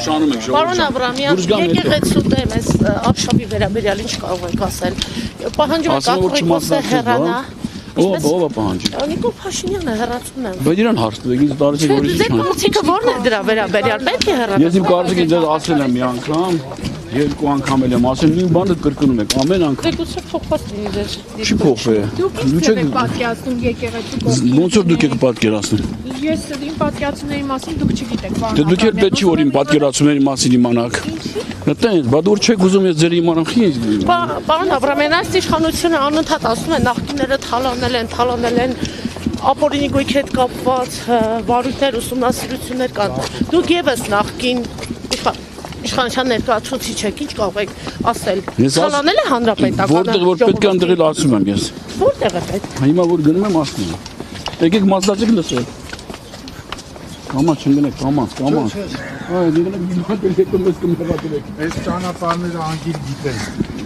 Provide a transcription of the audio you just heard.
Շանում եք Պարոն Աբրամյան, եկեղեցու դեմ այս ապշապի վերաբերյալ ինչ կարող եք ասել։ Պահանջում եք ակտիվորսը հեռանա։ Ո՞վ պահանջի։ Նիկոլ Փաշինյանը հեռացում է։ Բայց իրան հարցնեք, ինձ տարեցեք որ Ձեր կարծիքը ո՞րն է դրա վերաբերյալ։ Պետք է հեռանա։ Ես իմ կարծիքը ձեզ ասել եմ մի անգամ, երկու անգամ եմ ասել, նույն բանը կրկնում եք ամեն անգամ։ Դեկուցը փոխված լինի ձեր։ Չի փոխվի։ Դուք եք պատկերացնում եկեղեցու կողքին։ Ոնց որ դուք եք պատկերացնում։ Ես իմ պատկերացումների մասին դուք չգիտեք, պարոն։ Դե դուք եք պետք չի որ իմ պատկերացումների մասին իմանաք։ Այդտեղ, բա դուք չեք ուզում ես ձեր իմանամ խի։ Պարոն Աբրամյան, այս իշխանությունը անընդհատ ասում է նախկինները թալանել են ապօրինի գույքի հետ կապված վարույթներ, ուսումնասիրություններ կան։ Դուք եւս նախկին իշխանության ներկայացուցիչ եք, ինչ կարող եք ասել։ Թալանել է հանրապետականը։ Որտեղ որ պետք է ընդրել ասում եմ ես։ Որտեղ է պետք։ Հիմա որ գնում եմ ասում եմ։ Եկեք մասնացեք լսել։ Կամաց չընկնեք, կամաց։ Այ դուք եք դիմադրեք, ես կմտածեք։ Այս ճանապարհները անգիր գիտեն։